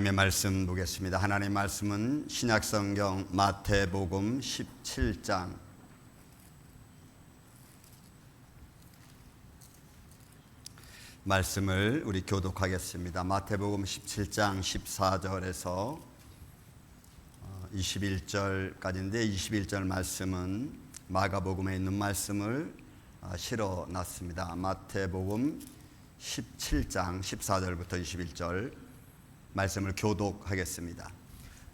하나님의 말씀 보겠습니다. 하나님의 말씀은 신약성경 마태복음 17장 말씀을 우리 교독하겠습니다. 마태복음 17장 14절에서 21절까지인데 21절 말씀은 마가복음에 있는 말씀을 실어놨습니다. 마태복음 17장 14절부터 21절 말씀을 교독하겠습니다.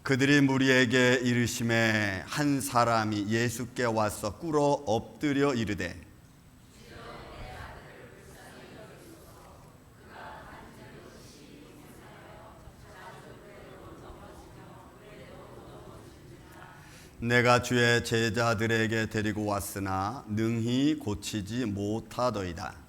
그들이 무리에게 이르시매 한 사람이 예수께 와서 꿇어 엎드려 이르되 내가 주의 제자들에게 데리고 왔으나 능히 고치지 못하더이다.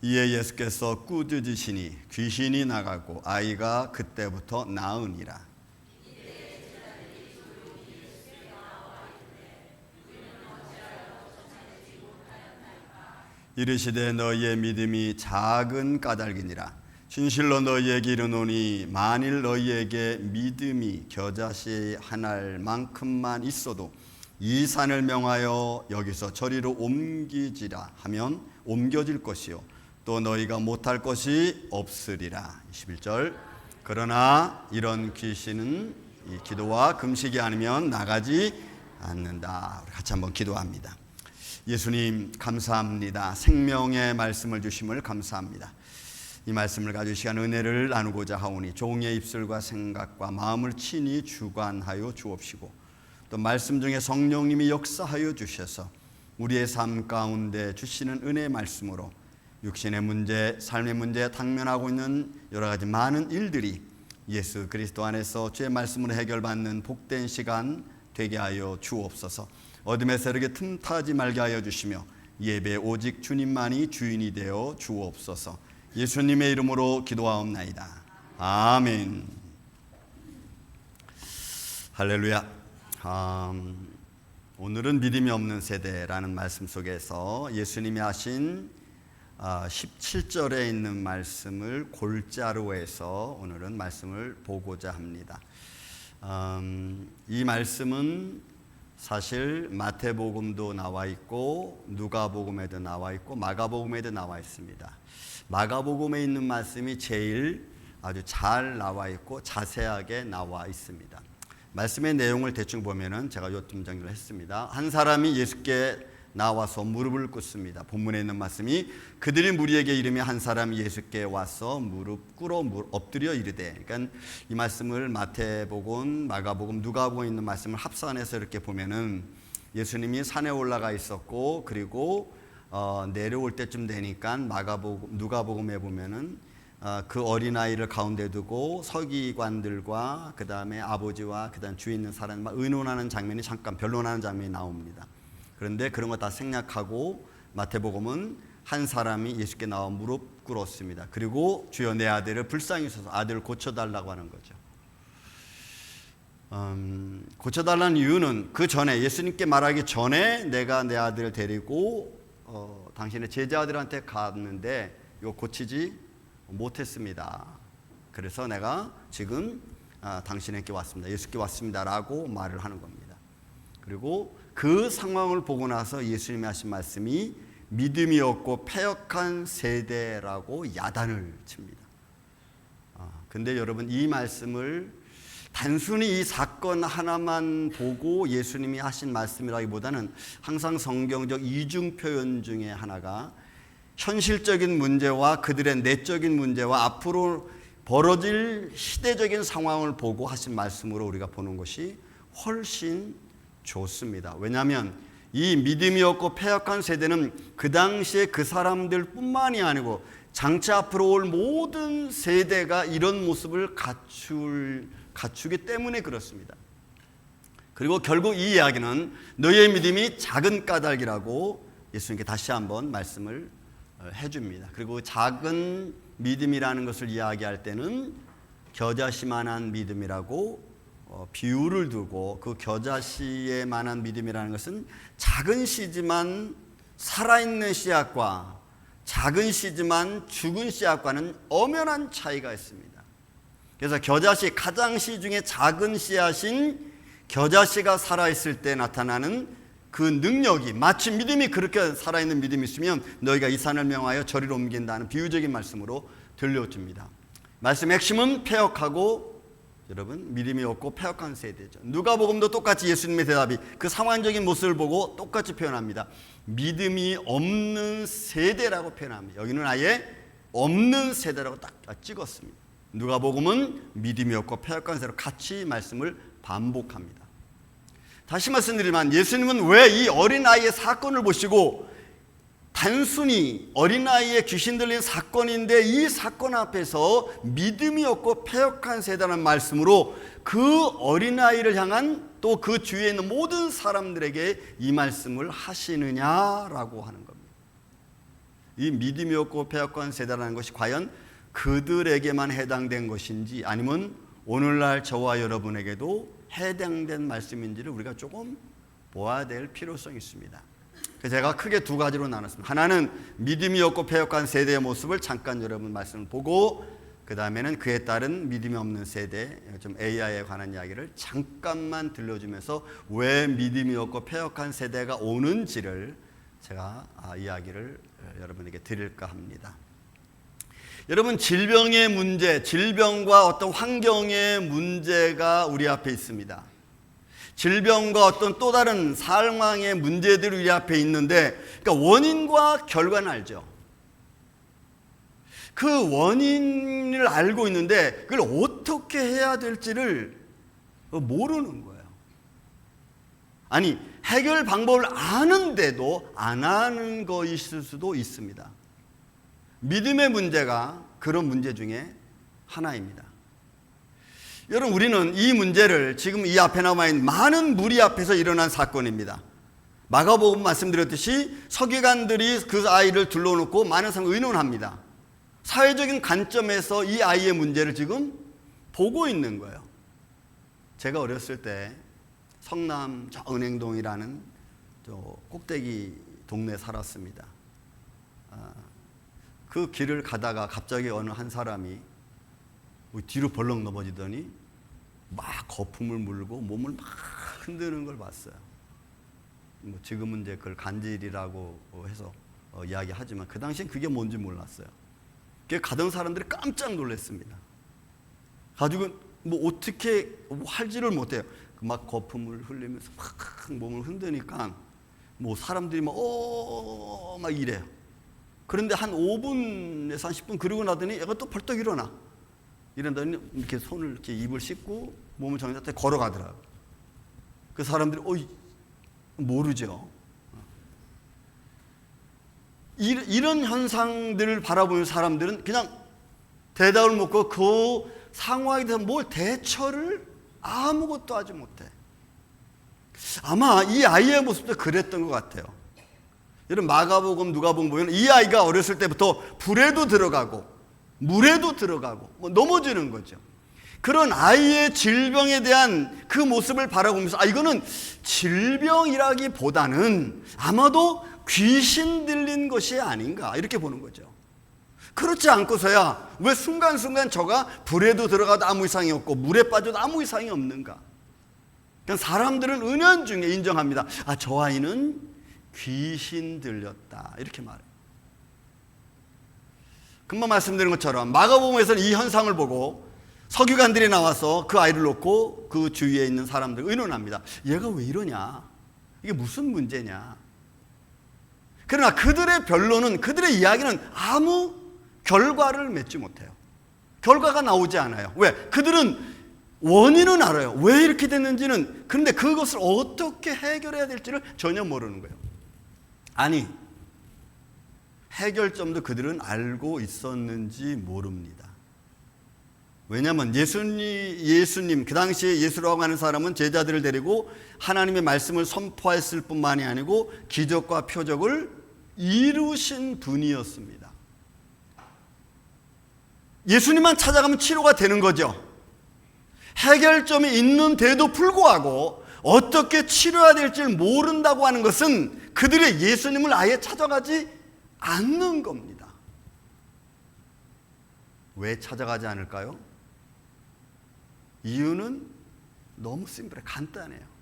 이에 예수께서 꾸짖으시니 귀신이 나가고 아이가 그때부터 나으니라. 이르시되 너희의 믿음이 작은 까닭이니라. 진실로 너희에게 이르노니 만일 너희에게 믿음이 겨자씨 한 알만큼만 있어도 이 산을 명하여 여기서 저리로 옮기지라 하면 옮겨질 것이요 또 너희가 못할 것이 없으리라. 21절 그러나 이런 귀신은 이 기도와 금식이 아니면 나가지 않는다. 우리 같이 한번 기도합니다. 예수님 감사합니다. 생명의 말씀을 주심을 감사합니다. 이 말씀을 가지고 시간 은혜를 나누고자 하오니 종의 입술과 생각과 마음을 친히 주관하여 주옵시고 또 말씀 중에 성령님이 역사하여 주셔서 우리의 삶 가운데 주시는 은혜의 말씀으로 육신의 문제, 삶의 문제에 당면하고 있는 여러 가지 많은 일들이 예수 그리스도 안에서 주의 말씀으로 해결받는 복된 시간 되게 하여 주옵소서. 어둠의 세력에 틈타지 말게 하여 주시며 예배 오직 주님만이 주인이 되어 주옵소서. 예수님의 이름으로 기도하옵나이다. 아멘. 할렐루야. 오늘은 믿음이 없는 세대라는 말씀 속에서 예수님이 하신 17절에 있는 말씀을 골자로 해서 오늘은 말씀을 보고자 합니다. 이 말씀은 사실 마태복음도 나와 있고 누가복음에도 나와 있고 마가복음에도 나와 있습니다. 마가복음에 있는 말씀이 제일 아주 잘 나와 있고 자세하게 나와 있습니다. 말씀의 내용을 대충 보면은 제가 요점 정리를 했습니다. 한 사람이 예수께 나와서 무릎을 꿇습니다. 본문에 있는 말씀이 그들이 무리에게 이르며 한 사람이 예수께 와서 무릎 꿇어 엎드려 이르되, 그러니까 이 말씀을 마태복음, 마가복음, 누가복음에 있는 말씀을 합산해서 이렇게 보면은 예수님이 산에 올라가 있었고 그리고 내려올 때쯤 되니까 마가복음, 누가복음에 보면은 그 어린아이를 가운데 두고 서기관들과 그 다음에 아버지와 그 다음 주위에 있는 사람과 의논하는 장면이 잠깐 변론하는 장면이 나옵니다. 그런데 그런 거 다 생략하고 마태복음은 한 사람이 예수께 나와 무릎 꿇었습니다. 그리고 주여 내 아들을 불쌍히 여기서 아들을 고쳐달라고 하는 거죠. 고쳐달라는 이유는 그 전에 예수님께 말하기 전에 내가 내 아들을 데리고 당신의 제자들한테 갔는데 이거 고치지 못했습니다. 그래서 내가 지금 당신에게 왔습니다. 예수께 왔습니다 라고 말을 하는 겁니다. 그리고 그 상황을 보고 나서 예수님이 하신 말씀이 믿음이 없고 패역한 세대라고 야단을 칩니다. 근데 여러분 이 말씀을 단순히 이 사건 하나만 보고 예수님이 하신 말씀이라기보다는 항상 성경적 이중 표현 중에 하나가 현실적인 문제와 그들의 내적인 문제와 앞으로 벌어질 시대적인 상황을 보고 하신 말씀으로 우리가 보는 것이 훨씬 좋습니다. 왜냐하면 이 믿음이 없고 패역한 세대는 그 당시에 그 사람들 뿐만이 아니고 장차 앞으로 올 모든 세대가 이런 모습을 갖추기 때문에 그렇습니다. 그리고 결국 이 이야기는 너희의 믿음이 작은 까닭이라고 예수님께 다시 한번 말씀을 해줍니다. 그리고 작은 믿음이라는 것을 이야기할 때는 겨자씨만한 믿음이라고 비유를 두고 그 겨자씨에 만한 믿음이라는 것은 작은 씨지만 살아있는 씨앗과 작은 씨지만 죽은 씨앗과는 엄연한 차이가 있습니다. 그래서 겨자씨, 가장 씨 중에 작은 씨앗인 겨자씨가 살아있을 때 나타나는 그 능력이, 마치 믿음이 그렇게 살아있는 믿음이 있으면 너희가 이 산을 명하여 저리로 옮긴다는 비유적인 말씀으로 들려줍니다. 말씀의 핵심은 패역하고, 여러분, 믿음이 없고 패역한 세대죠. 누가복음도 똑같이 예수님의 대답이 그 상황적인 모습을 보고 똑같이 표현합니다. 믿음이 없는 세대라고 표현합니다. 여기는 아예 없는 세대라고 딱 찍었습니다. 누가복음은 믿음이 없고 패역한 세대로 같이 말씀을 반복합니다. 다시 말씀드리면 예수님은 왜 이 어린아이의 사건을 보시고, 단순히 어린아이의 귀신 들린 사건인데 이 사건 앞에서 믿음이 없고 패역한 세대라는 말씀으로 그 어린아이를 향한 또 그 주위에 있는 모든 사람들에게 이 말씀을 하시느냐라고 하는 겁니다. 이 믿음이 없고 패역한 세대라는 것이 과연 그들에게만 해당된 것인지 아니면 오늘날 저와 여러분에게도 해당된 말씀인지를 우리가 조금 보아야 될 필요성이 있습니다. 그래서 제가 크게 두 가지로 나눴습니다. 하나는 믿음이 없고 패역한 세대의 모습을 잠깐 여러분 말씀을 보고, 그 다음에는 그에 따른 믿음이 없는 세대, 좀 AI에 관한 이야기를 잠깐만 들려주면서 왜 믿음이 없고 패역한 세대가 오는지를 제가 이야기를 여러분에게 드릴까 합니다. 여러분, 질병의 문제, 질병과 어떤 환경의 문제가 우리 앞에 있습니다. 질병과 어떤 또 다른 상황의 문제들이 우리 앞에 있는데, 그러니까 원인과 결과는 알죠. 그 원인을 알고 있는데 그걸 어떻게 해야 될지를 모르는 거예요. 아니, 해결 방법을 아는데도 안 하는 것일 수도 있습니다. 믿음의 문제가 그런 문제 중에 하나입니다. 여러분, 우리는 이 문제를 지금 이 앞에 남아 있는 많은 무리 앞에서 일어난 사건입니다. 마가복음 말씀드렸듯이 서기관들이 그 아이를 둘러놓고 많은 사람을 의논합니다. 사회적인 관점에서 이 아이의 문제를 지금 보고 있는 거예요. 제가 어렸을 때 성남 은행동이라는 꼭대기 동네에 살았습니다. 그 길을 가다가 갑자기 어느 한 사람이 뒤로 벌렁 넘어지더니 막 거품을 물고 몸을 막 흔드는 걸 봤어요. 지금은 이제 그걸 간질이라고 해서 이야기하지만 그 당시엔 그게 뭔지 몰랐어요. 가던 사람들이 깜짝 놀랐습니다. 가지고 어떻게 할지를 못해요. 막 거품을 흘리면서 막 몸을 흔드니까 사람들이 막 이래요. 그런데 한 5분에서 한 10분 그러고 나더니 얘가 또 벌떡 일어나. 이런다니 이렇게 손을 이렇게 입을 씻고 몸을 정리할 걸어가더라고요. 그 사람들이 모르죠. 이런 현상들을 바라보는 사람들은 그냥 대답을 못하고 그 상황에 대해서 뭘 대처를 아무것도 하지 못해. 아마 이 아이의 모습도 그랬던 것 같아요. 여러분, 마가복음, 누가복음 보면 이 아이가 어렸을 때부터 불에도 들어가고 물에도 들어가고 넘어지는 거죠. 그런 아이의 질병에 대한 그 모습을 바라보면서 이거는 질병이라기보다는 아마도 귀신 들린 것이 아닌가 이렇게 보는 거죠. 그렇지 않고서야 왜 순간순간 저가 불에도 들어가도 아무 이상이 없고 물에 빠져도 아무 이상이 없는가. 그냥 사람들은 은연중에 인정합니다. 저 아이는 귀신 들렸다 이렇게 말해요. 금방 말씀드린 것처럼 마가복음에서는 이 현상을 보고 서기관들이 나와서 그 아이를 놓고 그 주위에 있는 사람들 의논합니다. 얘가 왜 이러냐? 이게 무슨 문제냐? 그러나 그들의 변론은, 그들의 이야기는 아무 결과를 맺지 못해요. 결과가 나오지 않아요. 왜? 그들은 원인은 알아요. 왜 이렇게 됐는지는. 그런데 그것을 어떻게 해결해야 될지를 전혀 모르는 거예요. 아니, 해결점도 그들은 알고 있었는지 모릅니다. 왜냐하면 예수님, 그 당시에 예수라고 하는 사람은 제자들을 데리고 하나님의 말씀을 선포했을 뿐만이 아니고 기적과 표적을 이루신 분이었습니다. 예수님만 찾아가면 치료가 되는 거죠. 해결점이 있는데도 불구하고 어떻게 치료해야 될지 모른다고 하는 것은 그들의 예수님을 아예 찾아가지 않는 겁니다. 왜 찾아가지 않을까요? 이유는 너무 심플해, 간단해요.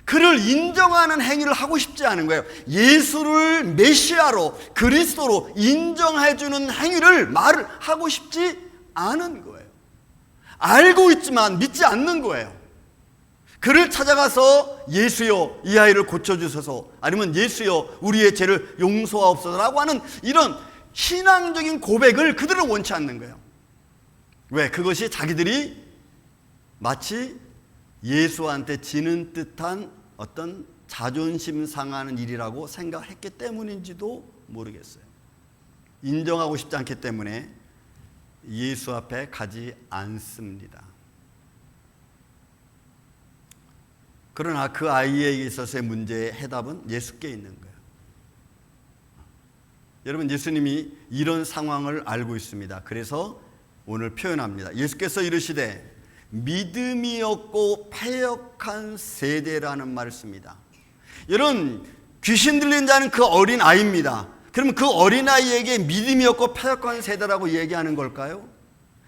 그를 인정하는 행위를 하고 싶지 않은 거예요. 예수를 메시아로, 그리스도로 인정해주는 행위를 말을 하고 싶지 않은 거예요. 알고 있지만 믿지 않는 거예요. 그를 찾아가서 예수여 이 아이를 고쳐주소서, 아니면 예수여 우리의 죄를 용서하옵소서라고 하는 이런 신앙적인 고백을 그들은 원치 않는 거예요. 왜? 그것이 자기들이 마치 예수한테 지는 듯한 어떤 자존심 상하는 일이라고 생각했기 때문인지도 모르겠어요. 인정하고 싶지 않기 때문에 예수 앞에 가지 않습니다. 그러나 그 아이에게 있어서의 문제의 해답은 예수께 있는 거예요. 여러분, 예수님이 이런 상황을 알고 있습니다. 그래서 오늘 표현합니다. 예수께서 이르시되 믿음이 없고 패역한 세대라는 말을 씁니다. 여러분, 귀신 들린 자는 그 어린 아이입니다. 그러면 그 어린 아이에게 믿음이 없고 패역한 세대라고 얘기하는 걸까요?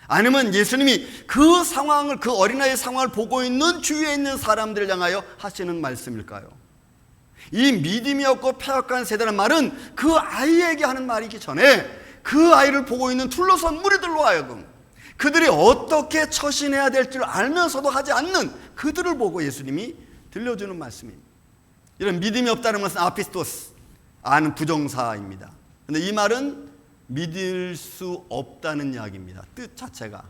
아니면 예수님이 그 상황을, 그 어린아이의 상황을 보고 있는 주위에 있는 사람들을 향하여 하시는 말씀일까요? 이 믿음이 없고 패역한 세대라는 말은 그 아이에게 하는 말이기 전에 그 아이를 보고 있는 둘러선 무리들로 하여금 그들이 어떻게 처신해야 될 줄 알면서도 하지 않는 그들을 보고 예수님이 들려주는 말씀입니다. 이런 믿음이 없다는 것은 아피스토스, 아는 부정사입니다. 그런데 이 말은 믿을 수 없다는 이야기입니다. 뜻 자체가.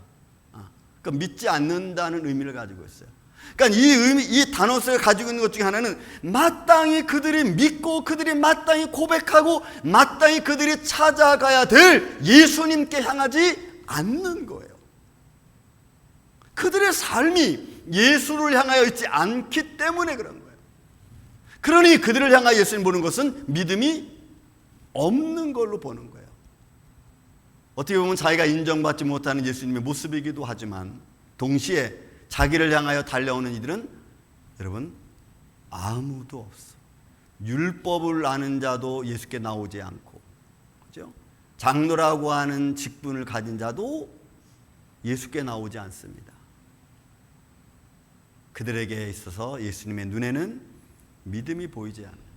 그러니까 믿지 않는다는 의미를 가지고 있어요. 그러니까 이 단어 속에 가지고 있는 것 중에 하나는 마땅히 그들이 믿고 그들이 마땅히 고백하고 마땅히 그들이 찾아가야 될 예수님께 향하지 않는 거예요. 그들의 삶이 예수를 향하여 있지 않기 때문에 그런 거예요. 그러니 그들을 향하여 예수님 보는 것은 믿음이 없는 걸로 보는 거예요. 어떻게 보면 자기가 인정받지 못하는 예수님의 모습이기도 하지만 동시에 자기를 향하여 달려오는 이들은 여러분 아무도 없어. 율법을 아는 자도 예수께 나오지 않고, 그죠? 장로라고 하는 직분을 가진 자도 예수께 나오지 않습니다. 그들에게 있어서 예수님의 눈에는 믿음이 보이지 않아요.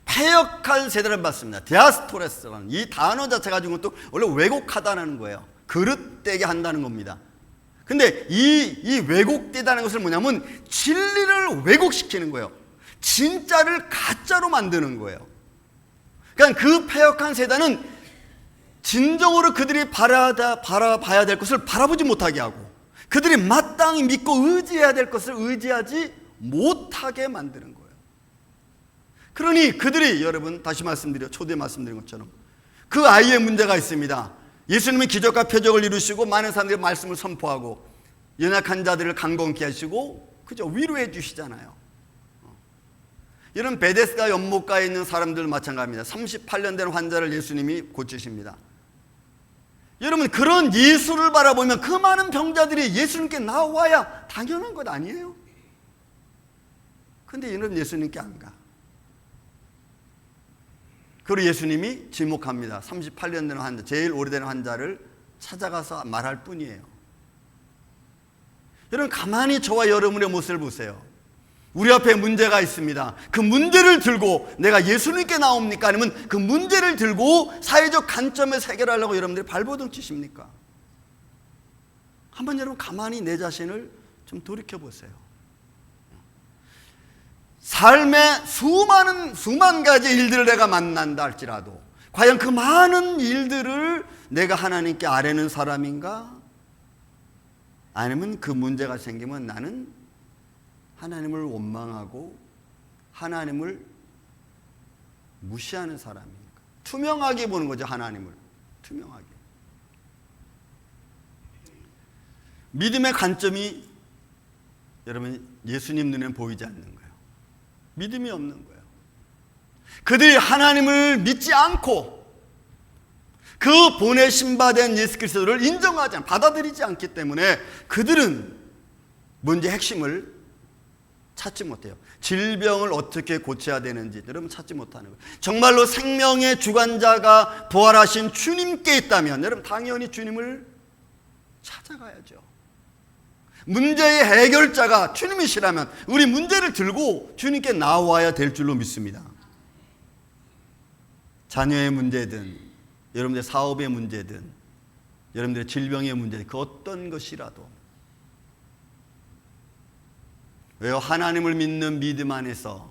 패역한 세대를 받습니다. 디아스포레스라는 이 단어 자체가 가지고 또 원래 왜곡하다는 거예요. 그릇되게 한다는 겁니다. 근데 이 왜곡되다는 것은 뭐냐면 진리를 왜곡시키는 거예요. 진짜를 가짜로 만드는 거예요. 그러니까 그 패역한 세대는 진정으로 그들이 바라봐야 될 것을 바라보지 못하게 하고 그들이 마땅히 믿고 의지해야 될 것을 의지하지 못하게 만드는 거예요. 그러니 그들이, 여러분 다시 초대 말씀드린 것처럼 그 아이의 문제가 있습니다. 예수님이 기적과 표적을 이루시고 많은 사람들이 말씀을 선포하고 연약한 자들을 강건케 하시고 그죠? 위로해 주시잖아요. 이런 베데스다 연못가에 있는 사람들 마찬가지입니다. 38년 된 환자를 예수님이 고치십니다. 여러분, 그런 예수를 바라보면 그 많은 병자들이 예수님께 나와야 당연한 것 아니에요? 근데 이런 예수님께 안 가. 그리고 예수님이 지목합니다. 38년 된 환자, 제일 오래된 환자를 찾아가서 말할 뿐이에요. 여러분, 가만히 저와 여러분의 모습을 보세요. 우리 앞에 문제가 있습니다. 그 문제를 들고 내가 예수님께 나옵니까? 아니면 그 문제를 들고 사회적 관점에서 해결하려고 여러분들이 발버둥 치십니까? 한번 여러분 가만히 내 자신을 좀 돌이켜 보세요. 삶의 수만 가지 일들을 내가 만난다 할지라도 과연 그 많은 일들을 내가 하나님께 아뢰는 사람인가? 아니면 그 문제가 생기면 나는 하나님을 원망하고 하나님을 무시하는 사람입니까? 투명하게 보는 거죠. 하나님을 투명하게. 믿음의 관점이 여러분 예수님 눈에는 보이지 않는 거예요. 믿음이 없는 거예요. 그들이 하나님을 믿지 않고 그 보내심 받은 예수 그리스도를 인정하지 않고 받아들이지 않기 때문에 그들은 문제의 핵심을 찾지 못해요. 질병을 어떻게 고쳐야 되는지 여러분 찾지 못하는 거예요. 정말로 생명의 주관자가 부활하신 주님께 있다면 여러분 당연히 주님을 찾아가야죠. 문제의 해결자가 주님이시라면 우리 문제를 들고 주님께 나와야 될 줄로 믿습니다. 자녀의 문제든 여러분들의 사업의 문제든 여러분들의 질병의 문제든 그 어떤 것이라도 왜요? 하나님을 믿는 믿음 안에서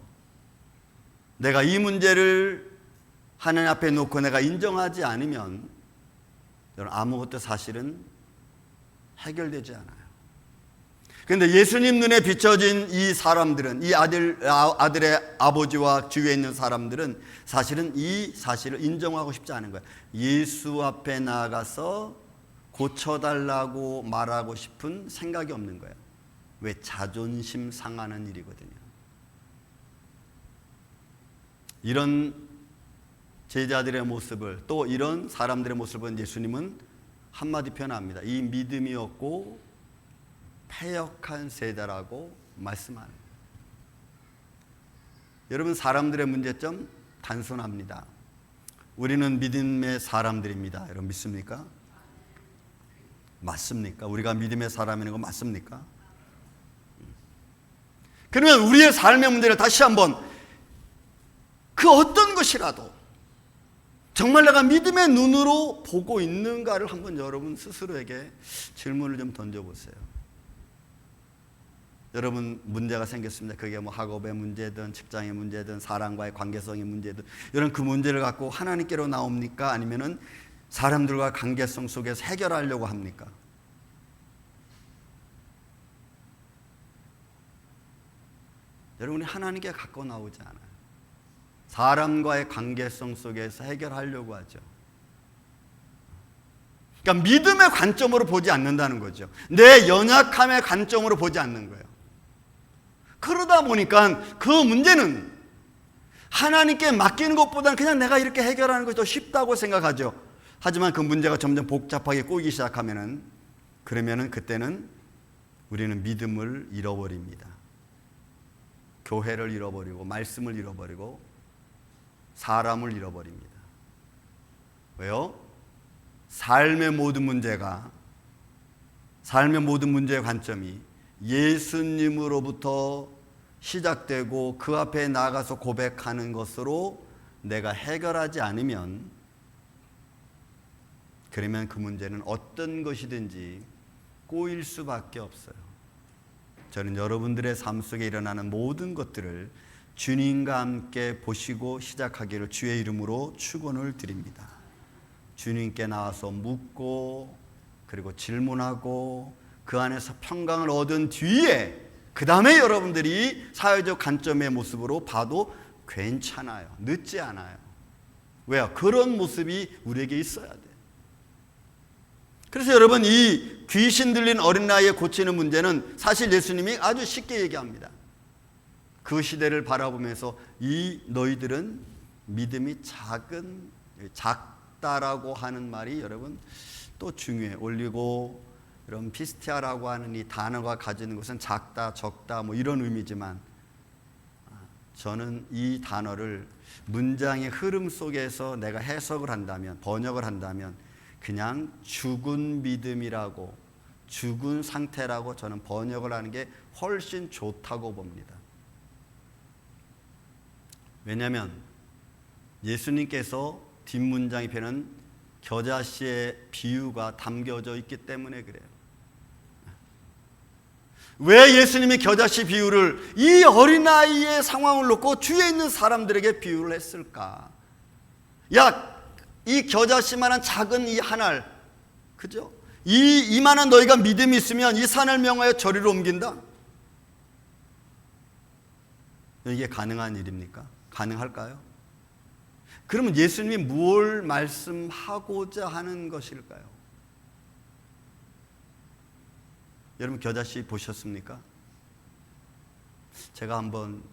내가 이 문제를 하나님 앞에 놓고 내가 인정하지 않으면 여러분 아무것도 사실은 해결되지 않아요. 그런데 예수님 눈에 비춰진 이 사람들은 이 아들의 아버지와 주위에 있는 사람들은 사실은 이 사실을 인정하고 싶지 않은 거예요. 예수 앞에 나아가서 고쳐달라고 말하고 싶은 생각이 없는 거예요. 왜? 자존심 상하는 일이거든요. 이런 제자들의 모습을 또 이런 사람들의 모습을 본 예수님은 한마디 표현합니다. 이 믿음이 없고 패역한 세대라고 말씀합니다. 여러분 사람들의 문제점 단순합니다. 우리는 믿음의 사람들입니다. 여러분 믿습니까? 맞습니까? 우리가 믿음의 사람이라는 거 맞습니까? 그러면 우리의 삶의 문제를 다시 한번 그 어떤 것이라도 정말 내가 믿음의 눈으로 보고 있는가를 한번 여러분 스스로에게 질문을 좀 던져보세요. 여러분 문제가 생겼습니다. 그게 뭐 학업의 문제든 직장의 문제든 사람과의 관계성의 문제든 여러분 그 문제를 갖고 하나님께로 나옵니까? 아니면은 사람들과 관계성 속에서 해결하려고 합니까? 여러분이 하나님께 갖고 나오지 않아요. 사람과의 관계성 속에서 해결하려고 하죠. 그러니까 믿음의 관점으로 보지 않는다는 거죠. 내 연약함의 관점으로 보지 않는 거예요. 그러다 보니까 그 문제는 하나님께 맡기는 것보다는 그냥 내가 이렇게 해결하는 것이 더 쉽다고 생각하죠. 하지만 그 문제가 점점 복잡하게 꼬이기 시작하면은 그러면은 그때는 우리는 믿음을 잃어버립니다. 교회를 잃어버리고 말씀을 잃어버리고 사람을 잃어버립니다. 왜요? 삶의 모든 문제의 관점이 예수님으로부터 시작되고 그 앞에 나가서 고백하는 것으로 내가 해결하지 않으면 그러면 그 문제는 어떤 것이든지 꼬일 수밖에 없어요. 저는 여러분들의 삶 속에 일어나는 모든 것들을 주님과 함께 보시고 시작하기를 주의 이름으로 축원을 드립니다. 주님께 나와서 묻고 그리고 질문하고 그 안에서 평강을 얻은 뒤에 그 다음에 여러분들이 사회적 관점의 모습으로 봐도 괜찮아요. 늦지 않아요. 왜요? 그런 모습이 우리에게 있어야 돼요. 그래서 여러분 이 귀신 들린 어린 나이에 고치는 문제는 사실 예수님이 아주 쉽게 얘기합니다. 그 시대를 바라보면서 이 너희들은 믿음이 작다라고 하는 말이 여러분 또 중요해요. 올리고 여러분 피스티아라고 하는 이 단어가 가지는 것은 작다, 적다 뭐 이런 의미지만 저는 이 단어를 문장의 흐름 속에서 내가 해석을 한다면 번역을 한다면 그냥 죽은 믿음이라고 죽은 상태라고 저는 번역을 하는 게 훨씬 좋다고 봅니다. 왜냐하면 예수님께서 뒷문장에 펴는 겨자씨의 비유가 담겨져 있기 때문에 그래요. 왜 예수님이 겨자씨 비유를 이 어린아이의 상황을 놓고 주위에 있는 사람들에게 비유를 했을까? 야, 이 겨자씨만한 작은 이 한 알, 그죠? 이만한 너희가 믿음이 있으면 이 산을 명하여 저리로 옮긴다? 이게 가능한 일입니까? 가능할까요? 그러면 예수님이 뭘 말씀하고자 하는 것일까요? 여러분 겨자씨 보셨습니까? 제가 한번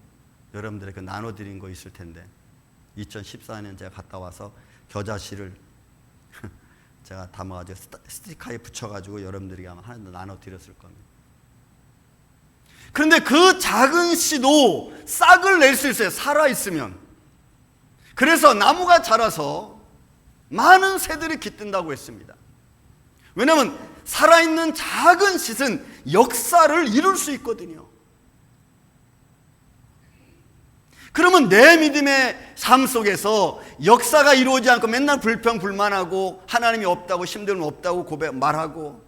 여러분들에게 나눠드린 거 있을 텐데 2014년 제가 갔다 와서 겨자씨를 제가 담아가지고 스티커에 붙여가지고 여러분들에게 아마 하나 나눠드렸을 겁니다. 그런데 그 작은 씨도 싹을 낼 수 있어요. 살아있으면. 그래서 나무가 자라서 많은 새들이 깃든다고 했습니다. 왜냐하면 살아있는 작은 씨는 역사를 이룰 수 있거든요. 그러면 내 믿음의 삶 속에서 역사가 이루어지지 않고 맨날 불평불만하고 하나님이 없다고, 힘들면 없다고 말하고,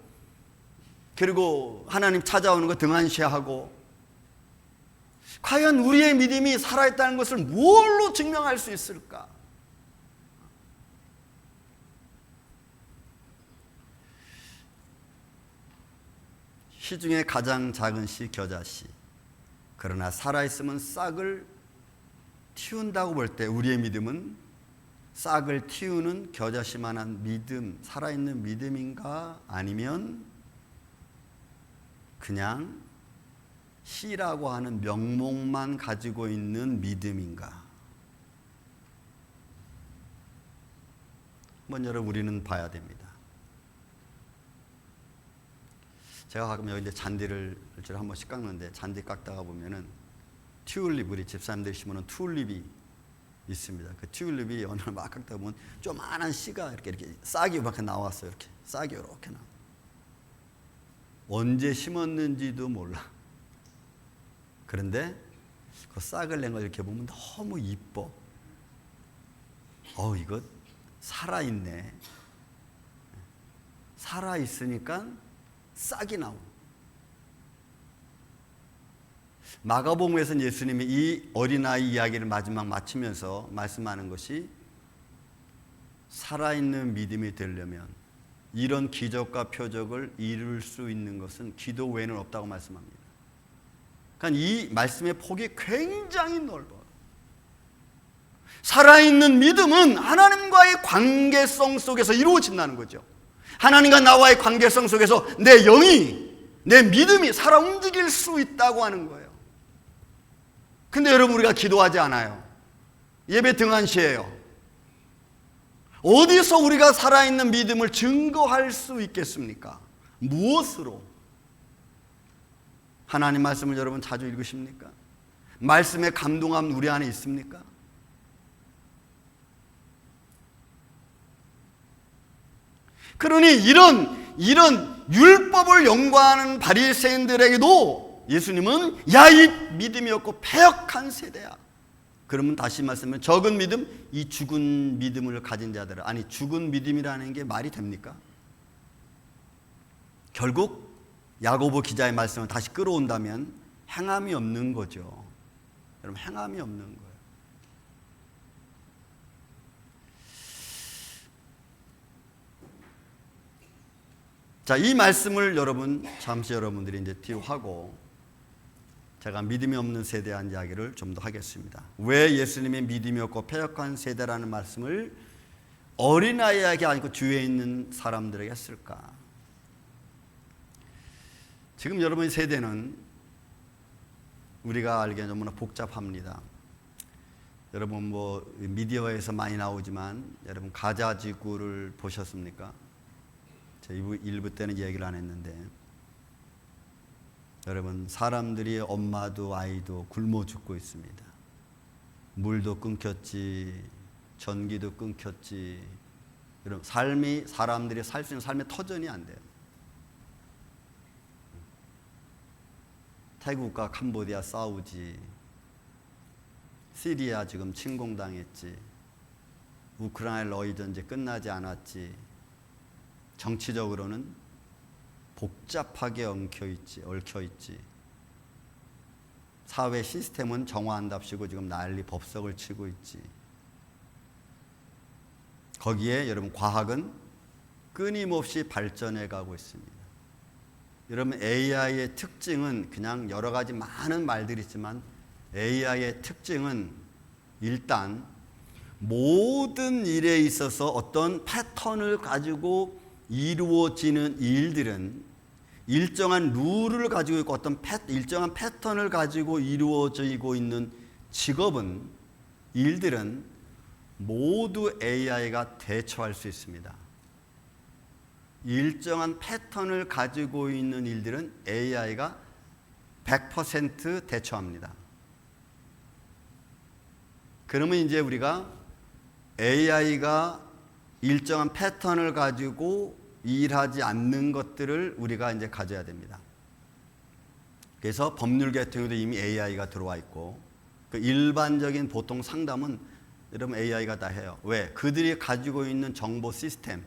그리고 하나님 찾아오는 거 등한시하고, 과연 우리의 믿음이 살아있다는 것을 뭘로 증명할 수 있을까? 시 중에 가장 작은 시 겨자씨. 그러나 살아있으면 싹을 틔운다고 볼 때 우리의 믿음은 싹을 틔우는 겨자씨만한 믿음, 살아있는 믿음인가? 아니면 그냥 씨라고 하는 명목만 가지고 있는 믿음인가? 한번 여러분 우리는 봐야 됩니다. 제가 가끔 여기 이제 잔디를 한 번씩 깎는데, 잔디 깎다가 보면은 튤립, 우리 집사님들이 심어놓은 튤립이 있습니다. 그 튤립이 어느 날 막 깎다 보면 조그만한 씨가 이렇게 싹이 이렇게 나왔어요. 이렇게 싹이 이렇게 나. 언제 심었는지도 몰라. 그런데 그 싹을 낸 걸 이렇게 보면 너무 이뻐. 이거 살아있네. 살아있으니까 싹이 나오고. 마가복음에서는 예수님이 이 어린아이 이야기를 마지막 마치면서 말씀하는 것이, 살아있는 믿음이 되려면 이런 기적과 표적을 이룰 수 있는 것은 기도 외에는 없다고 말씀합니다. 그러니까 이 말씀의 폭이 굉장히 넓어요. 살아있는 믿음은 하나님과의 관계성 속에서 이루어진다는 거죠. 하나님과 나와의 관계성 속에서 내 영이, 내 믿음이 살아 움직일 수 있다고 하는 거예요. 근데 여러분, 우리가 기도하지 않아요. 예배 등한시해요. 어디서 우리가 살아있는 믿음을 증거할 수 있겠습니까? 무엇으로? 하나님 말씀을 여러분 자주 읽으십니까? 말씀의 감동함 우리 안에 있습니까? 그러니 이런 율법을 연구하는 바리새인들에게도 예수님은 야, 이 믿음이 없고 패역한 세대야. 그러면 다시 말씀하면 적은 믿음, 이 죽은 믿음을 가진 자들. 아니, 죽은 믿음이라는 게 말이 됩니까? 결국 야고보 기자의 말씀을 다시 끌어온다면 행함이 없는 거죠. 여러분, 행함이 없는 거예요. 자, 이 말씀을 여러분 잠시 여러분들이 이제 뒤로하고 제가 믿음이 없는 세대에 대한 이야기를 좀 더 하겠습니다. 왜 예수님의 믿음이 없고 패역한 세대라는 말씀을 어린아이에게 아니고 주위에 있는 사람들에게 했을까? 지금 여러분의 세대는 우리가 알기에는 너무나 복잡합니다. 여러분 뭐 미디어에서 많이 나오지만 여러분 가자지구를 보셨습니까? 제 1부 때는 얘기를 안 했는데, 여러분 사람들이 엄마도 아이도 굶어 죽고 있습니다. 물도 끊겼지, 전기도 끊겼지. 여러분 사람들이 살 수 있는 삶의 터전이 안 돼요. 태국과 캄보디아 싸우지, 시리아 지금 침공당했지, 우크라이나 러이 전쟁 끝나지 않았지. 정치적으로는 복잡하게 얽혀있지. 사회 시스템은 정화한답시고 지금 난리 법석을 치고 있지. 거기에 여러분 과학은 끊임없이 발전해 가고 있습니다. 여러분 AI의 특징은, 그냥 여러 가지 많은 말들이 있지만 AI의 특징은 일단 모든 일에 있어서 어떤 패턴을 가지고 이루어지는 일들은, 일정한 룰을 가지고 있고 일정한 패턴을 가지고 이루어지고 있는 직업은, 일들은 모두 AI가 대처할 수 있습니다. 일정한 패턴을 가지고 있는 일들은 AI가 100% 대처합니다. 그러면 이제 우리가 AI가 일정한 패턴을 가지고 일하지 않는 것들을 우리가 이제 가져야 됩니다. 그래서 법률 계통에도 이미 AI가 들어와 있고, 그 일반적인 보통 상담은 여러분 AI가 다 해요. 왜? 그들이 가지고 있는 정보 시스템,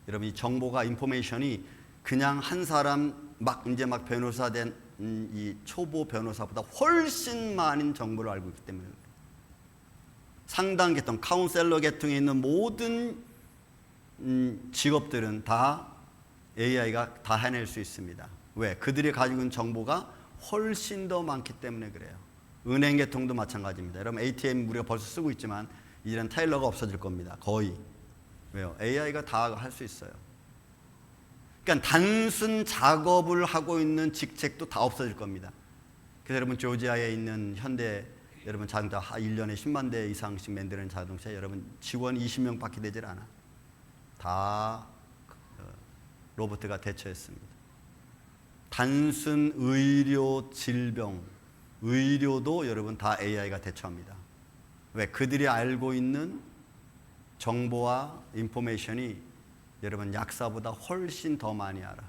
여러분 이 정보가 인포메이션이 그냥 한 사람 막 변호사 된 이 초보 변호사보다 훨씬 많은 정보를 알고 있기 때문에 상담 계통, 카운셀러 계통에 있는 모든 직업들은 다 AI가 다 해낼 수 있습니다. 왜? 그들이 가지고 있는 정보가 훨씬 더 많기 때문에 그래요. 은행 계통도 마찬가지입니다. 여러분 ATM 우리가 벌써 쓰고 있지만 이제는 테일러가 없어질 겁니다. 거의. 왜요? AI가 다 할 수 있어요. 그러니까 단순 작업을 하고 있는 직책도 다 없어질 겁니다. 그래서 여러분 조지아에 있는 현대 여러분 자동차 1년에 10만 대 이상씩 만드는 자동차 여러분 직원 20명밖에 되질 않아. 다 로봇가 대처했습니다. 단순 의료 질병, 의료도 여러분 다 AI가 대처합니다. 왜? 그들이 알고 있는 정보와 인포메이션이 여러분 약사보다 훨씬 더 많이 알아.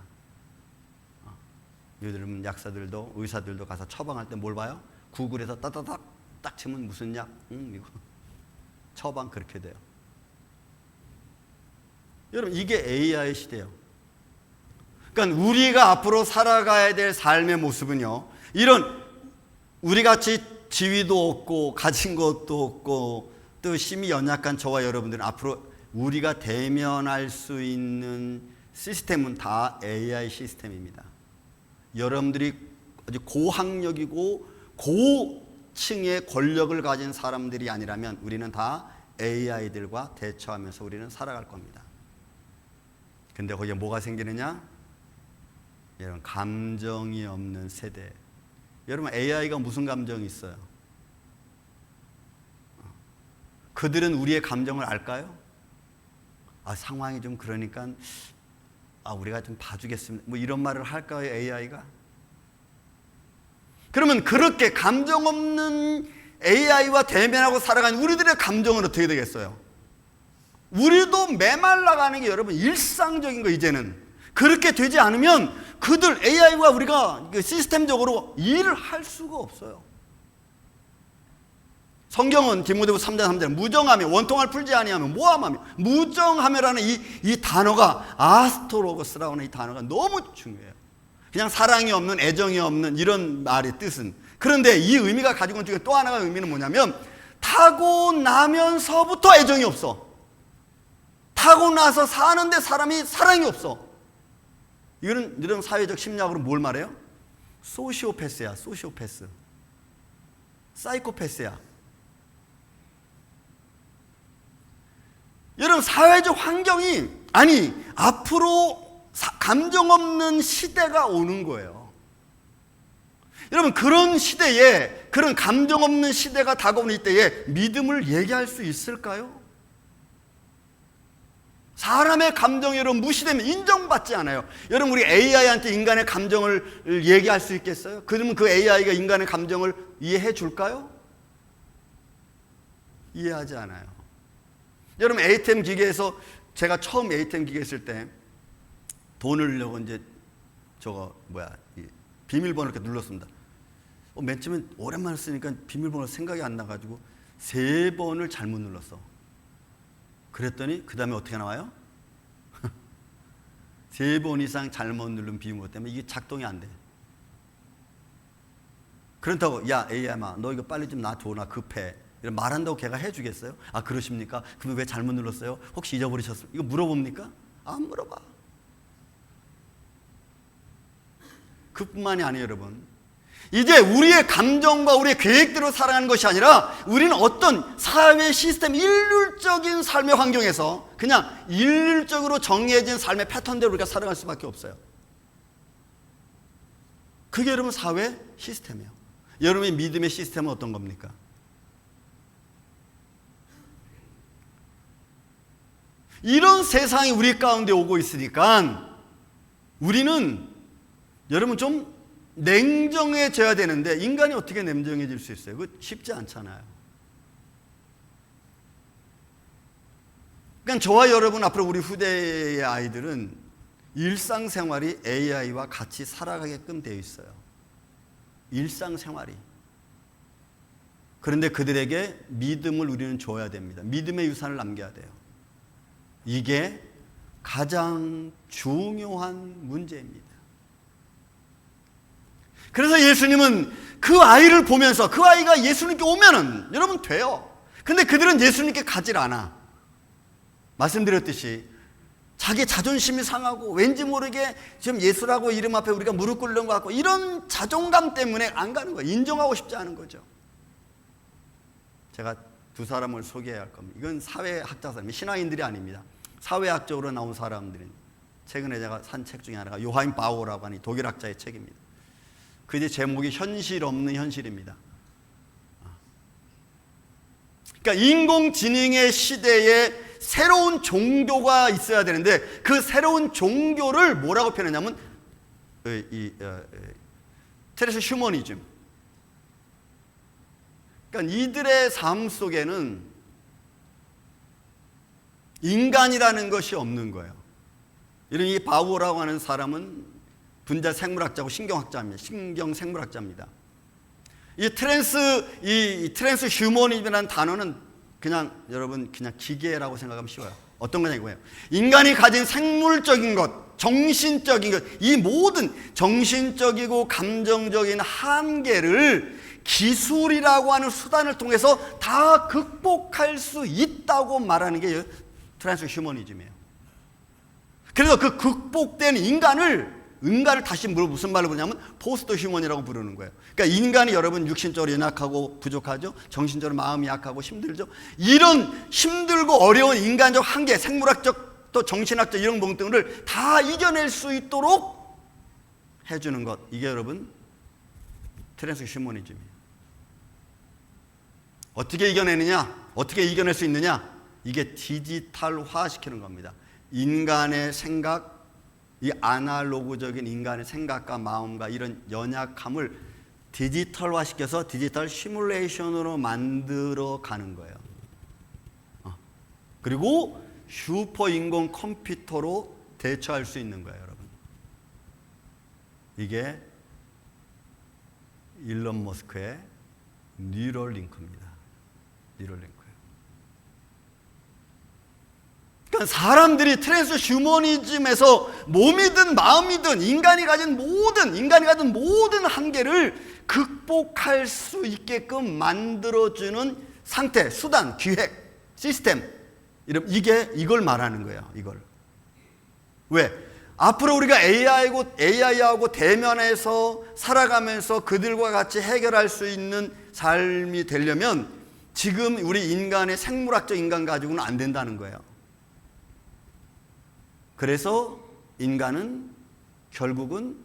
여러분 약사들도 의사들도 가서 처방할 때 뭘 봐요? 구글에서 따다닥 딱 치면 무슨 약? 이거 처방 그렇게 돼요. 여러분 이게 AI 시대예요. 그러니까 우리가 앞으로 살아가야 될 삶의 모습은요, 이런 우리같이 지위도 없고 가진 것도 없고 또 힘이 연약한 저와 여러분들은 앞으로 우리가 대면할 수 있는 시스템은 다 AI 시스템입니다. 여러분들이 아주 고학력이고 고층의 권력을 가진 사람들이 아니라면 우리는 다 AI들과 대처하면서 우리는 살아갈 겁니다. 근데 거기에 뭐가 생기느냐? 여러분 감정이 없는 세대. 여러분 AI가 무슨 감정이 있어요? 그들은 우리의 감정을 알까요? 상황이 좀 그러니까 우리가 좀 봐주겠습니다. 뭐 이런 말을 할까요, AI가? 그러면 그렇게 감정 없는 AI와 대면하고 살아가는 우리들의 감정은 어떻게 되겠어요? 우리도 메말라가는 게 여러분 일상적인 거 이제는. 그렇게 되지 않으면 그들 AI와 우리가 시스템적으로 일을 할 수가 없어요. 성경은 디모데후서 3장 3절 무정하며 원통을 풀지 아니하며 모함하며 무정하며라는 이 단어가 아스토로고스라고 하는 이 단어가 너무 중요해요. 그냥 사랑이 없는 애정이 없는 이런 말의 뜻은. 그런데 이 의미가 가지고 있는 중에 또 하나가 의미는 뭐냐면 타고 나면서부터 애정이 없어. 타고 나서 사는데 사람이 사랑이 없어. 이런 사회적 심리학으로 뭘 말해요? 소시오패스야. 소시오패스. 사이코패스야. 여러분 사회적 환경이 앞으로 감정 없는 시대가 오는 거예요. 여러분 그런 시대에 그런 감정 없는 시대가 다가오는 이때에 믿음을 얘기할 수 있을까요? 사람의 감정이 여러분 무시되면 인정받지 않아요. 여러분 우리 AI한테 인간의 감정을 얘기할 수 있겠어요? 그러면 그 AI가 인간의 감정을 이해해 줄까요? 이해하지 않아요. 여러분 ATM 기계에서 제가 처음 ATM 기계 했을 때 돈을 넣으려고 이제 비밀번호 이렇게 눌렀습니다. 맨 처음에 오랜만에 쓰니까 비밀번호 생각이 안 나가지고 3번을 잘못 눌렀어. 그랬더니 그 다음에 어떻게 나와요? 3번 이상 잘못 누른 비밀번호 때문에 이게 작동이 안 돼. 그렇다고 야 AI야 너 이거 빨리 좀 놔줘 나 급해. 말한다고 걔가 해주겠어요? 그러십니까? 그럼 왜 잘못 눌렀어요? 혹시 잊어버리셨어요? 이거 물어봅니까? 안 물어봐. 그뿐만이 아니에요 여러분. 이제 우리의 감정과 우리의 계획대로 살아가는 것이 아니라 우리는 어떤 사회 시스템 일률적인 삶의 환경에서 그냥 일률적으로 정해진 삶의 패턴대로 우리가 살아갈 수밖에 없어요. 그게 여러분 사회 시스템이에요. 여러분의 믿음의 시스템은 어떤 겁니까? 이런 세상이 우리 가운데 오고 있으니까 우리는 여러분 좀 냉정해져야 되는데, 인간이 어떻게 냉정해질 수 있어요? 그거 쉽지 않잖아요. 그러니까 저와 여러분, 앞으로 우리 후대의 아이들은 일상생활이 AI와 같이 살아가게끔 되어 있어요. 일상생활이. 그런데 그들에게 믿음을 우리는 줘야 됩니다. 믿음의 유산을 남겨야 돼요. 이게 가장 중요한 문제입니다. 그래서 예수님은 그 아이를 보면서, 그 아이가 예수님께 오면은 여러분 돼요. 근데 그들은 예수님께 가질 않아. 말씀드렸듯이 자기 자존심이 상하고 왠지 모르게 지금 예수라고 이름 앞에 우리가 무릎 꿇는 것 같고, 이런 자존감 때문에 안 가는 거예요. 인정하고 싶지 않은 거죠. 제가 두 사람을 소개해야 할 겁니다. 이건 사회학자 사람, 신앙인들이 아닙니다. 사회학적으로 나온 사람들이. 최근에 제가 산 책 중에 하나가 요하임 바오라고 하는 독일 학자의 책입니다. 그 이제 제목이 현실 없는 현실입니다. 그러니까 인공지능의 시대에 새로운 종교가 있어야 되는데, 그 새로운 종교를 뭐라고 표현하냐면 테레스 휴머니즘. 그러니까 이들의 삶 속에는 인간이라는 것이 없는 거예요. 이런 이 바우라고 하는 사람은 분자 생물학자고 신경학자입니다. 신경생물학자입니다. 이 트랜스 휴머니즘이라는 단어는 그냥 여러분 그냥 기계라고 생각하면 쉬워요. 어떤 거냐 이거예요. 인간이 가진 생물적인 것, 정신적인 것, 이 모든 정신적이고 감정적인 한계를 기술이라고 하는 수단을 통해서 다 극복할 수 있다고 말하는 게 트랜스 휴머니즘이에요. 그래서 그 극복된 인간을 다시 무슨 말로 부르냐면 포스트 휴먼이라고 부르는 거예요. 그러니까 인간이 여러분 육신적으로 연약하고 부족하죠. 정신적으로 마음이 약하고 힘들죠. 이런 힘들고 어려운 인간적 한계, 생물학적 또 정신학적 이런 몽등을 다 이겨낼 수 있도록 해주는 것, 이게 여러분 트랜스 휴머니즘이에요. 어떻게 이겨내느냐? 어떻게 이겨낼 수 있느냐? 이게 디지털화 시키는 겁니다. 인간의 생각, 이 아날로그적인 인간의 생각과 마음과 이런 연약함을 디지털화 시켜서 디지털 시뮬레이션으로 만들어 가는 거예요. 그리고 슈퍼 인공 컴퓨터로 대처할 수 있는 거예요, 여러분. 이게 일론 머스크의 뉴럴링크입니다. 뉴럴링크. 그러니까 사람들이 트랜스 휴머니즘에서 몸이든 마음이든 인간이 가진 모든 한계를 극복할 수 있게끔 만들어주는 상태, 수단, 기획, 시스템, 이걸 말하는 거예요. 이걸. 왜? 앞으로 우리가 AI하고 대면해서 살아가면서 그들과 같이 해결할 수 있는 삶이 되려면 지금 우리 인간의 생물학적 인간 가지고는 안 된다는 거예요. 그래서 인간은 결국은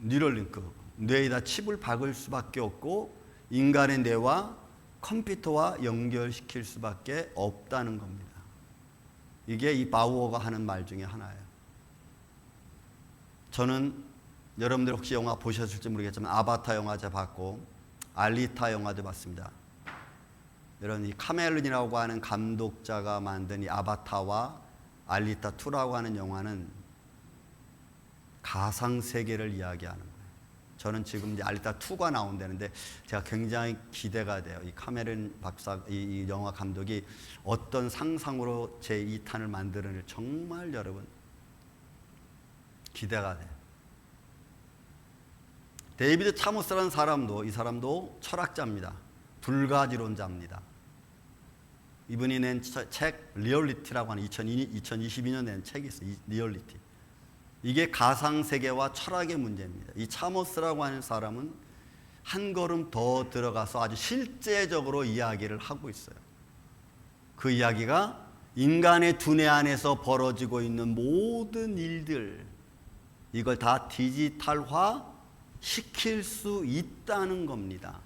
뉴럴링크, 뇌에다 칩을 박을 수밖에 없고 인간의 뇌와 컴퓨터와 연결시킬 수밖에 없다는 겁니다. 이게 이 바우어가 하는 말 중에 하나예요. 저는 여러분들 혹시 영화 보셨을지 모르겠지만 아바타 영화 제가 봤고 알리타 영화도 봤습니다. 이런 이 카멜론이라고 하는 감독자가 만든 이 아바타와 알리타 2라고 하는 영화는 가상세계를 이야기하는 거예요. 저는 지금 이제 알리타 2가 나온다는데 제가 굉장히 기대가 돼요. 이 카메론 박사, 이 영화 감독이 어떤 상상으로 제2탄을 만드는지 정말 여러분 기대가 돼요. 데이비드 차모스라는 사람도, 이 사람도 철학자입니다. 불가지론자입니다. 이분이 낸 책 리얼리티라고 하는 2022년 낸 책이 있어요. 리얼리티. 이게 가상세계와 철학의 문제입니다. 이 차모스라고 하는 사람은 한 걸음 더 들어가서 아주 실제적으로 이야기를 하고 있어요. 그 이야기가 인간의 두뇌 안에서 벌어지고 있는 모든 일들, 이걸 다 디지털화 시킬 수 있다는 겁니다.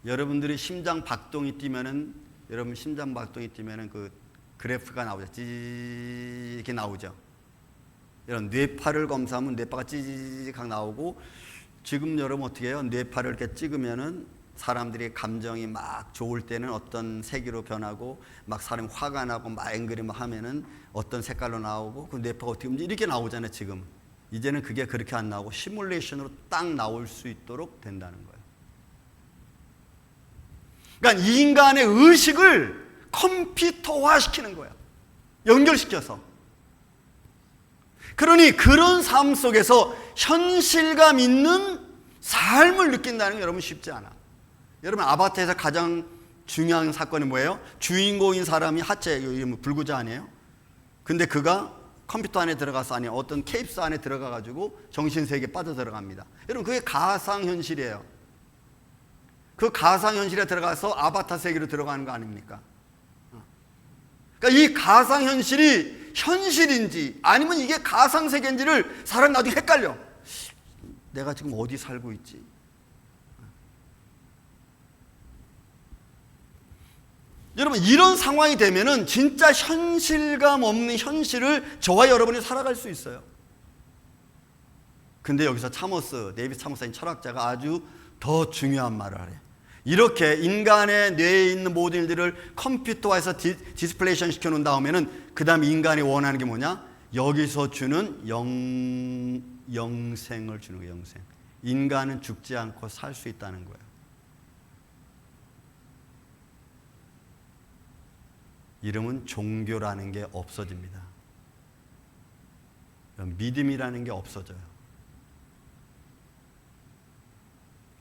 여러분들이 심장 박동이 뛰면은 여러분 심장박동이 뛰면은 그 그래프가 나오죠. 찌직 이렇게 나오죠. 이런 뇌파를 검사하면 뇌파가 찌직하게 나오고, 지금 여러분 어떻게 해요? 뇌파를 이렇게 찍으면은 사람들이 감정이 막 좋을 때는 어떤 색으로 변하고, 막 사람이 화가 나고 막 앵그리 막 하면은 어떤 색깔로 나오고, 그 뇌파가 어떻게 움직이지 이렇게 나오잖아요. 지금 이제는 그게 그렇게 안 나오고 시뮬레이션으로 딱 나올 수 있도록 된다는 거예요. 그러니까 인간의 의식을 컴퓨터화 시키는 거예요. 연결시켜서. 그러니 그런 삶 속에서 현실감 있는 삶을 느낀다는 게 여러분 쉽지 않아. 여러분 아바타에서 가장 중요한 사건이 뭐예요? 주인공인 사람이 하체, 불구자 아니에요? 근데 그가 컴퓨터 안에 들어가서, 아니 어떤 케이프스 안에 들어가 가지고 정신세계에 빠져 들어갑니다. 여러분 그게 가상현실이에요. 그 가상현실에 들어가서 아바타 세계로 들어가는 거 아닙니까? 그러니까 이 가상현실이 현실인지 아니면 이게 가상세계인지를 사람 나중에 헷갈려. 내가 지금 어디 살고 있지? 여러분 이런 상황이 되면은 진짜 현실감 없는 현실을 저와 여러분이 살아갈 수 있어요. 근데 여기서 데이비드 차머스인 철학자가 아주 더 중요한 말을 하래요. 이렇게 인간의 뇌에 있는 모든 일들을 컴퓨터화해서 디스플레이션 시켜놓은 다음에는 그 다음에 인간이 원하는 게 뭐냐? 여기서 주는 영생을 주는 거예요. 영생. 인간은 죽지 않고 살 수 있다는 거예요. 이러면 종교라는 게 없어집니다. 믿음이라는 게 없어져요.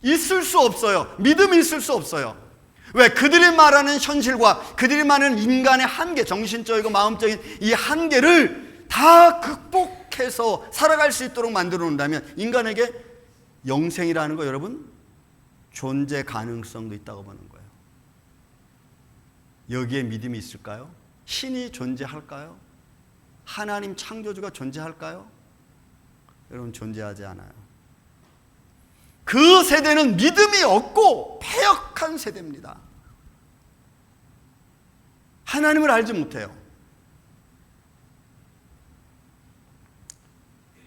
있을 수 없어요. 믿음이 있을 수 없어요. 왜? 그들이 말하는 현실과 그들이 말하는 인간의 한계, 정신적이고 마음적인 이 한계를 다 극복해서 살아갈 수 있도록 만들어 놓는다면 인간에게 영생이라는 거, 여러분, 존재 가능성도 있다고 보는 거예요. 여기에 믿음이 있을까요? 신이 존재할까요? 하나님 창조주가 존재할까요? 여러분 존재하지 않아요. 그 세대는 믿음이 없고 패역한 세대입니다. 하나님을 알지 못해요.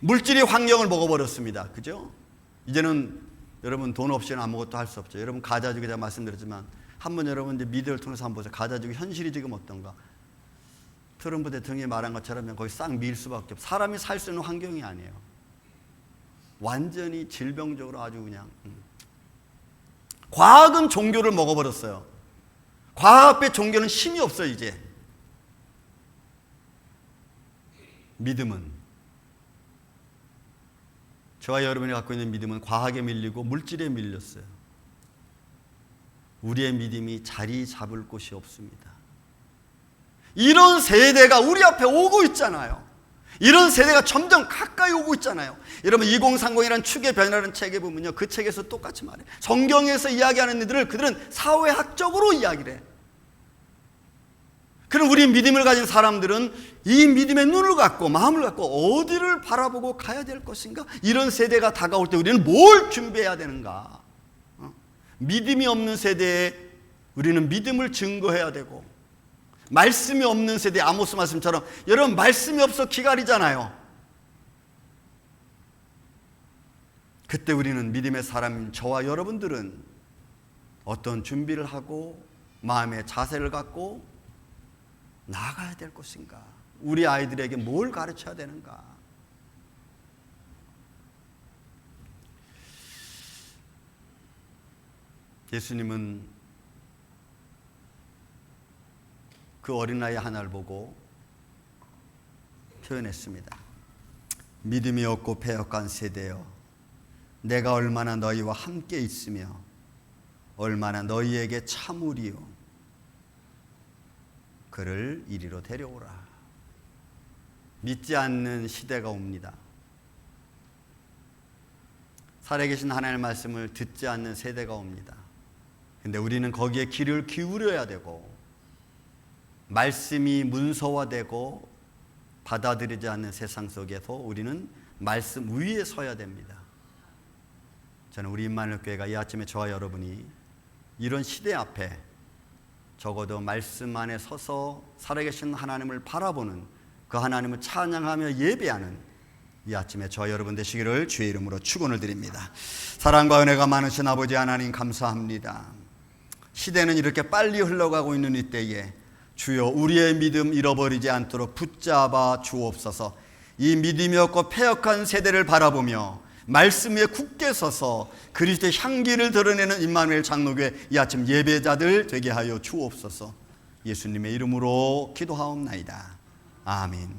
물질이 환경을 먹어버렸습니다. 그죠? 이제는 여러분 돈 없이는 아무것도 할 수 없죠. 여러분 가자주기 제가 말씀드렸지만 한번 여러분 이제 미디어를 통해서 한번 보세요. 가자주기 현실이 지금 어떤가? 트럼프 대통령이 말한 것처럼 거기 싹 밀 수밖에 없어요. 사람이 살 수 있는 환경이 아니에요. 완전히 질병적으로 아주 그냥. 과학은 종교를 먹어버렸어요. 과학 앞에 종교는 힘이 없어요. 이제 믿음은, 저와 여러분이 갖고 있는 믿음은 과학에 밀리고 물질에 밀렸어요. 우리의 믿음이 자리 잡을 곳이 없습니다. 이런 세대가 우리 앞에 오고 있잖아요. 이런 세대가 점점 가까이 오고 있잖아요. 여러분 2030이라는 축의 변화라는 책에 보면요, 그 책에서 똑같이 말해요. 성경에서 이야기하는 일들을 그들은 사회학적으로 이야기를 해. 그럼 우리 믿음을 가진 사람들은 이 믿음의 눈을 갖고 마음을 갖고 어디를 바라보고 가야 될 것인가? 이런 세대가 다가올 때 우리는 뭘 준비해야 되는가? 믿음이 없는 세대에 우리는 믿음을 증거해야 되고, 말씀이 없는 세대, 아모스 말씀처럼 여러분 말씀이 없어 기갈이잖아요. 그때 우리는 믿음의 사람인 저와 여러분들은 어떤 준비를 하고 마음의 자세를 갖고 나아가야 될 것인가? 우리 아이들에게 뭘 가르쳐야 되는가? 예수님은 그 어린아이 하나를 보고 표현했습니다. 믿음이 없고 패역한 세대여, 내가 얼마나 너희와 함께 있으며 얼마나 너희에게 참으리요. 그를 이리로 데려오라. 믿지 않는 시대가 옵니다. 살아계신 하나님의 말씀을 듣지 않는 세대가 옵니다. 근데 우리는 거기에 귀를 기울여야 되고, 말씀이 문서화되고 받아들이지 않는 세상 속에서 우리는 말씀 위에 서야 됩니다. 저는 우리 임마누엘 교회가 이 아침에 저와 여러분이 이런 시대 앞에 적어도 말씀 안에 서서 살아계신 하나님을 바라보는, 그 하나님을 찬양하며 예배하는 이 아침에 저와 여러분 되시기를 주의 이름으로 축원을 드립니다. 사랑과 은혜가 많으신 아버지 하나님 감사합니다. 시대는 이렇게 빨리 흘러가고 있는 이때에 주여 우리의 믿음 잃어버리지 않도록 붙잡아 주옵소서. 이 믿음이 없고 패역한 세대를 바라보며 말씀 위에 굳게 서서 그리스도의 향기를 드러내는 임마누엘 장로교회 이 아침 예배자들 되게 하여 주옵소서. 예수님의 이름으로 기도하옵나이다. 아멘.